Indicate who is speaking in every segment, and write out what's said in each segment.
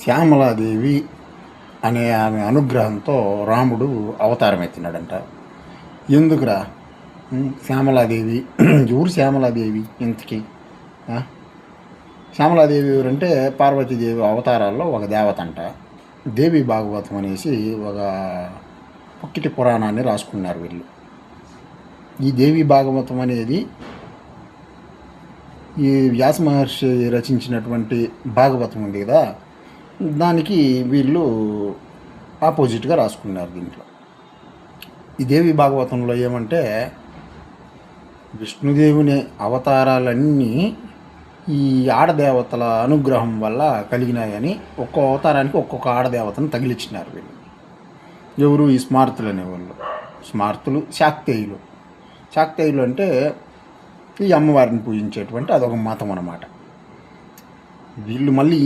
Speaker 1: శ్యామలాదేవి అనే ఆమె అనుగ్రహంతో రాముడు అవతారం ఎత్తినాడంట. ఎందుకురా శ్యామలాదేవి? ఎవరు శ్యామలాదేవి ఇంతకీ? శ్యామలాదేవి ఎవరంటే పార్వతీదేవి అవతారాల్లో ఒక దేవత అంట. దేవి భాగవతం అనేసి ఒక పుక్కిటి పురాణాన్ని రాసుకున్నారు వీళ్ళు. ఈ దేవి భాగవతం అనేది ఈ వ్యాస మహర్షి రచించినటువంటి భాగవతం ఉంది కదా, దానికి వీళ్ళు ఆపోజిట్గా రాసుకున్నారు. దీంట్లో ఈ దేవి భాగవతంలో ఏమంటే విష్ణుదేవుని అవతారాలన్నీ ఈ ఆడదేవతల అనుగ్రహం వల్ల కలిగినాయని ఒక్కో అవతారానికి ఒక్కొక్క ఆడదేవతను తగిలిచ్చినారు వీళ్ళు. ఎవరు? ఈ స్మార్తులు అనేవాళ్ళు. స్మార్తులు శాక్తేయులు. శాక్తేయులు అంటే ఈ అమ్మవారిని పూజించేటువంటి అదొక మతం అన్నమాట. వీళ్ళు మళ్ళీ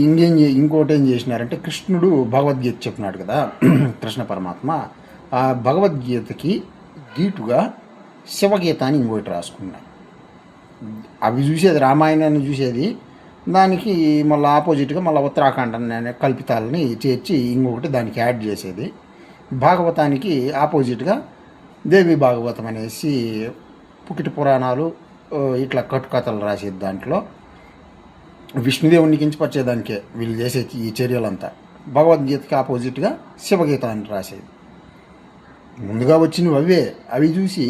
Speaker 1: ఇంకోటి ఏం చేసినారంటే, కృష్ణుడు భగవద్గీత చెప్పినాడు కదా, కృష్ణ పరమాత్మ ఆ భగవద్గీతకి దీటుగా శివగీత అని ఇంకోటి రాసుకున్నారు. అవి చూసేది రామాయణాన్ని చూసేది, దానికి మళ్ళీ ఆపోజిట్గా మళ్ళీ ఉత్తరాఖండ అనే కల్పితాలని చేర్చి ఇంకొకటి దానికి యాడ్ చేసేది. భాగవతానికి ఆపోజిట్గా దేవి భాగవతం అనేసి పుకిటి పురాణాలు ఇట్లా కట్టుకథలు రాసేది. దాంట్లో విష్ణుదేవుని కించపరిచేదానికే వీళ్ళు చేసే ఈ చర్యలంతా. భగవద్గీతకి ఆపోజిట్గా శివగీత అని రాసేది. ముందుగా వచ్చినవి అవి చూసి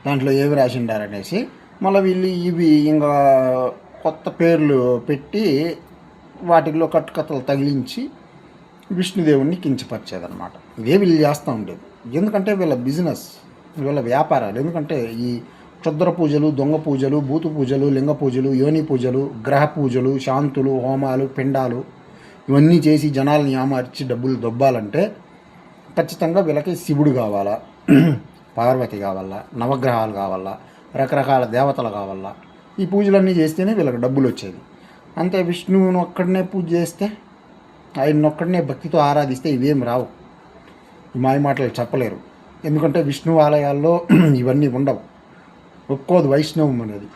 Speaker 1: దాంట్లో ఏవి రాసిండారనేసి మళ్ళీ వీళ్ళు ఇవి ఇంకా కొత్త పేర్లు పెట్టి వాటిల్లో కట్టుకథలు తగిలించి విష్ణుదేవుని కించపరిచేదన్నమాట. ఇదే వీళ్ళు చేస్తూ ఉండేది. ఎందుకంటే వీళ్ళ బిజినెస్, వీళ్ళ వ్యాపారాలు. ఎందుకంటే ఈ క్షుద్ర పూజలు, దొంగ పూజలు, భూతు పూజలు, లింగ పూజలు, యోని పూజలు, గ్రహ పూజలు, శాంతులు, హోమాలు, పిండాలు ఇవన్నీ చేసి జనాలను యామార్చి డబ్బులు దొబ్బాలంటే ఖచ్చితంగా వీళ్ళకి శివుడు కావాలా, పార్వతి కావాలా, నవగ్రహాలు కావాలా, రకరకాల దేవతలు కావాలా. ఈ పూజలన్నీ చేస్తేనే వీళ్ళకి డబ్బులు వచ్చేది. అంతే విష్ణువుని ఒక్కడనే పూజ చేస్తే, ఆయన ఒక్కడనే భక్తితో ఆరాధిస్తే ఇవేం రావు. ఈ మాయ మాటలు చెప్పలేరు. ఎందుకంటే విష్ణు ఆలయాల్లో ఇవన్నీ ఉండవు. ఒక్కోది వైష్ణవం అనేది.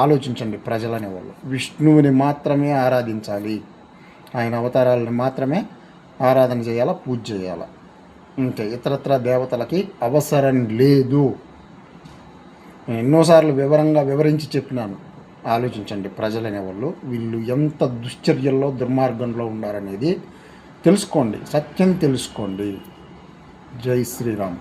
Speaker 1: ఆలోచించండి ప్రజలనే వాళ్ళు. విష్ణువుని మాత్రమే ఆరాధించాలి, ఆయన అవతారాలను మాత్రమే ఆరాధన చేయాలా, పూజ చేయాలా. అంతే, ఇతరత్ర దేవతలకి అవసరం లేదు. నేను ఎన్నోసార్లు వివరించి చెప్పినాను. ఆలోచించండి ప్రజలనే వాళ్ళు. వీళ్ళు ఎంత దుశ్చర్యల్లో దుర్మార్గంలో ఉన్నారనేది తెలుసుకోండి, సత్యం తెలుసుకోండి. జై శ్రీరామ్.